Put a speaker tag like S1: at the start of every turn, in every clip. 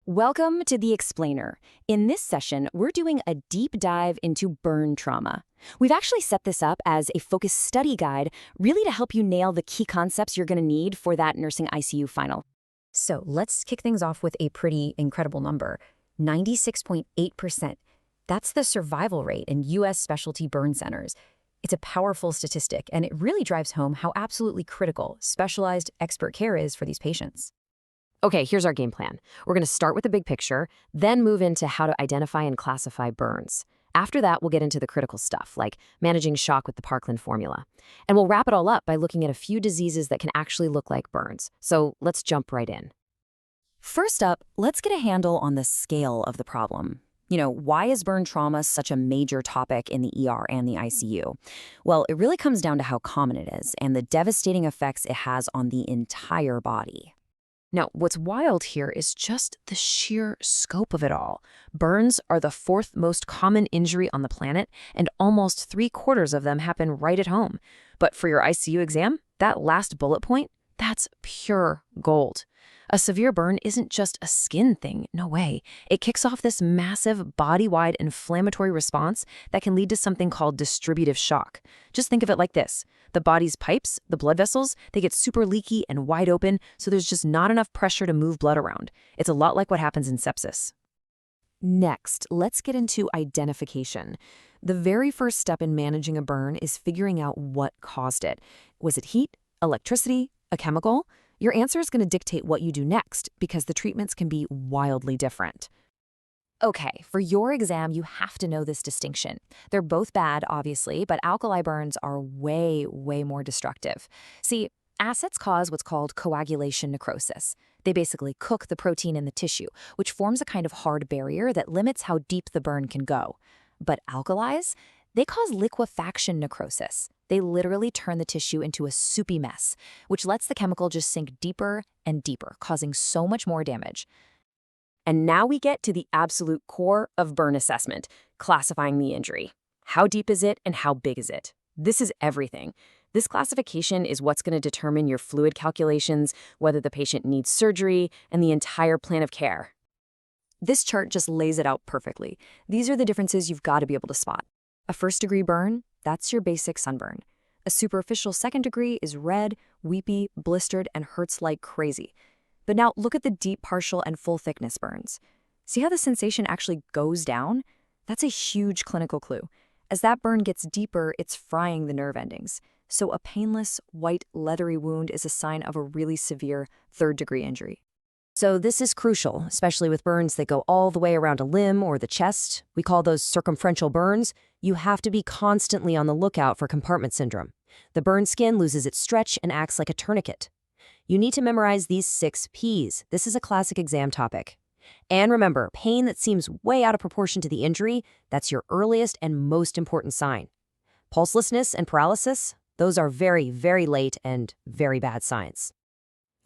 S1: Welcome to The Explainer. In this session, we're doing a deep dive into burn trauma. We've actually set this up as a focused study guide, really to help you nail the key concepts you're going to need for that nursing ICU final.
S2: So let's kick things off with a pretty incredible number, 96.8%. That's the survival rate in U.S. specialty burn centers. It's a powerful statistic, and it really drives home how absolutely critical specialized expert care is for these patients.
S3: Okay, here's our game plan. We're going to start with the big picture, then move into how to identify and classify burns. After that, we'll get into the critical stuff, like managing shock with the Parkland Formula. And we'll wrap it all up by looking at a few diseases that can actually look like burns. So let's jump right in.
S1: First up, let's get a handle on the scale of the problem. Why is burn trauma such a major topic in the ER and the ICU? Well, it really comes down to how common it is and the devastating effects it has on the entire body.
S3: Now, what's wild here is just the sheer scope of it all. Burns are the fourth most common injury on the planet, and almost 3/4 of them happen right at home. But for your ICU exam, that last bullet point, that's pure gold. A severe burn isn't just a skin thing, no way. It kicks off this massive body-wide inflammatory response that can lead to something called distributive shock. Just think of it like this. The body's pipes, the blood vessels, they get super leaky and wide open, so there's just not enough pressure to move blood around. It's a lot like what happens in sepsis.
S4: Next, let's get into identification. The very first step in managing a burn is figuring out what caused it. Was it heat, electricity, a chemical? Your answer is going to dictate what you do next, because the treatments can be wildly different. Okay, for your exam, you have to know this distinction. They're both bad, obviously, but alkali burns are way, way more destructive. See, acids cause what's called coagulation necrosis. They basically cook the protein in the tissue, which forms a kind of hard barrier that limits how deep the burn can go. But alkalis, they cause liquefaction necrosis. They literally turn the tissue into a soupy mess, which lets the chemical just sink deeper and deeper, causing so much more damage.
S3: And now we get to the absolute core of burn assessment, classifying the injury. How deep is it and how big is it? This is everything. This classification is what's going to determine your fluid calculations, whether the patient needs surgery, and the entire plan of care.
S1: This chart just lays it out perfectly. These are the differences you've got to be able to spot. A first-degree burn, that's your basic sunburn. A superficial second degree is red, weepy, blistered, and hurts like crazy. But now look at the deep partial and full thickness burns. See how the sensation actually goes down? That's a huge clinical clue. As that burn gets deeper, it's frying the nerve endings. So a painless, white, leathery wound is a sign of a really severe third-degree injury.
S3: So this is crucial, especially with burns that go all the way around a limb or the chest. We call those circumferential burns. You have to be constantly on the lookout for compartment syndrome. The burned skin loses its stretch and acts like a tourniquet. You need to memorize these 6 Ps. This is a classic exam topic. And remember, pain that seems way out of proportion to the injury, that's your earliest and most important sign. Pulselessness and paralysis, those are very, very late and very bad signs.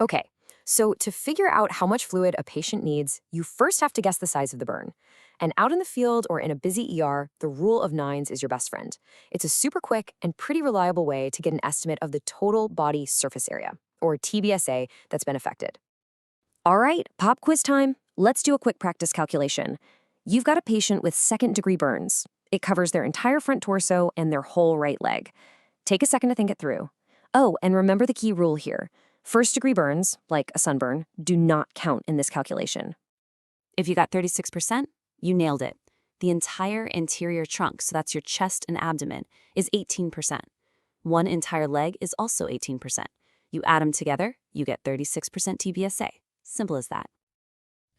S1: Okay. So to figure out how much fluid a patient needs, you first have to guess the size of the burn. And out in the field or in a busy ER, the rule of 9s is your best friend. It's a super quick and pretty reliable way to get an estimate of the total body surface area, or TBSA, that's been affected. All right, pop quiz time. Let's do a quick practice calculation. You've got a patient with second-degree burns. It covers their entire front torso and their whole right leg. Take a second to think it through. Oh, and remember the key rule here. First-degree burns, like a sunburn, do not count in this calculation.
S5: If you got 36%, you nailed it. The entire anterior trunk, so that's your chest and abdomen, is 18%. One entire leg is also 18%. You add them together, you get 36% TBSA. Simple as that.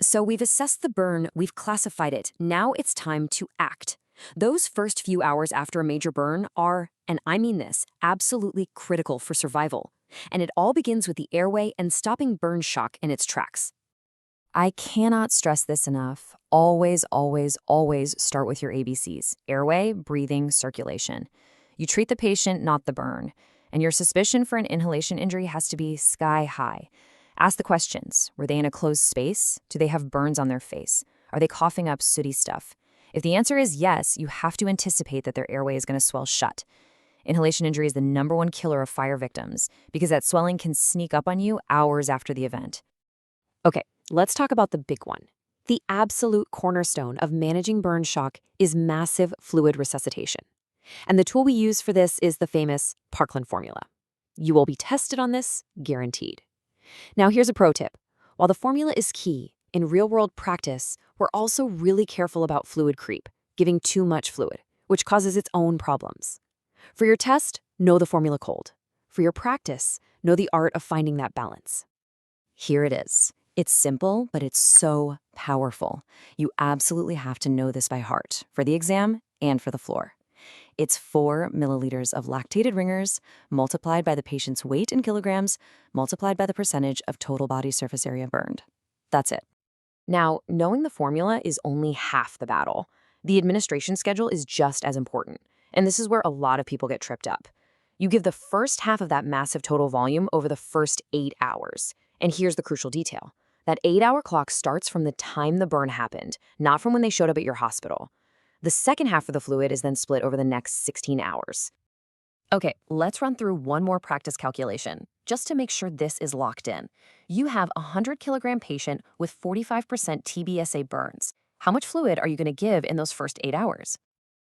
S1: So we've assessed the burn, we've classified it. Now it's time to act. Those first few hours after a major burn are, and I mean this, absolutely critical for survival. And it all begins with the airway and stopping burn shock in its tracks. I cannot stress this enough. Always, always, always start with your ABCs. Airway, breathing, circulation. You treat the patient, not the burn. And your suspicion for an inhalation injury has to be sky high. Ask the questions. Were they in a closed space? Do they have burns on their face? Are they coughing up sooty stuff? If the answer is yes, you have to anticipate that their airway is going to swell shut. Inhalation injury is the #1 killer of fire victims because that swelling can sneak up on you hours after the event. Okay, let's talk about the big one. The absolute cornerstone of managing burn shock is massive fluid resuscitation. And the tool we use for this is the famous Parkland Formula. You will be tested on this, guaranteed. Now here's a pro tip. While the formula is key, in real-world practice, we're also really careful about fluid creep, giving too much fluid, which causes its own problems. For your test, know the formula cold. For your practice, know the art of finding that balance. Here it is. It's simple, but it's so powerful. You absolutely have to know this by heart for the exam and for the floor. It's 4 milliliters of lactated ringers multiplied by the patient's weight in kilograms multiplied by the percentage of total body surface area burned. That's it. Now, knowing the formula is only half the battle. The administration schedule is just as important, and this is where a lot of people get tripped up. You give the first half of that massive total volume over the first 8 hours. And here's the crucial detail. That 8-hour clock starts from the time the burn happened, not from when they showed up at your hospital. The second half of the fluid is then split over the next 16 hours. Okay, let's run through one more practice calculation, just to make sure this is locked in. You have a 100-kilogram patient with 45% TBSA burns. How much fluid are you going to give in those first 8 hours?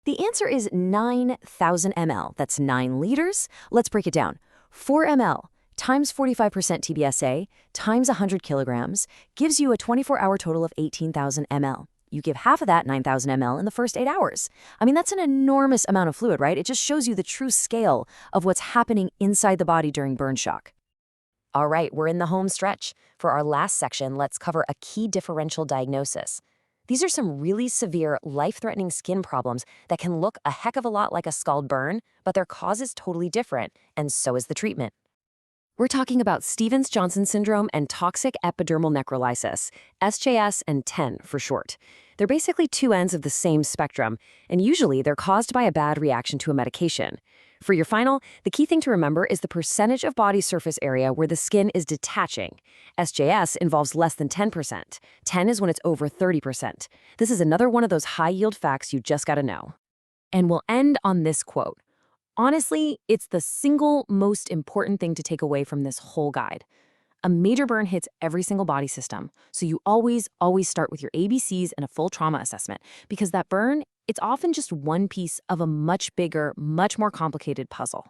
S1: The answer is 9,000 ml. That's 9 liters. Let's break it down. 4 ml times 45% TBSA times 100 kilograms gives you a 24-hour total of 18,000 ml. You give half of that, 9,000 ml, in the first 8 hours. I mean, that's an enormous amount of fluid, right? It just shows you the true scale of what's happening inside the body during burn shock. All right, we're in the home stretch. For our last section, let's cover a key differential diagnosis. These are some really severe, life-threatening skin problems that can look a heck of a lot like a scald burn, but their cause is totally different, and so is the treatment. We're talking about Stevens-Johnson syndrome and toxic epidermal necrolysis, SJS and TEN for short. They're basically two ends of the same spectrum, and usually they're caused by a bad reaction to a medication. For your final, the key thing to remember is the percentage of body surface area where the skin is detaching. SJS involves less than 10%. 10 is when it's over 30%. This is another one of those high-yield facts you just gotta know. And we'll end on this quote. Honestly, it's the single most important thing to take away from this whole guide. A major burn hits every single body system, so you always start with your ABCs and a full trauma assessment, because that burn, it's often just one piece of a much bigger, much more complicated puzzle.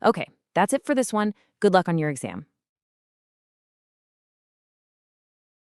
S1: Okay, that's it for this one. Good luck on your exam.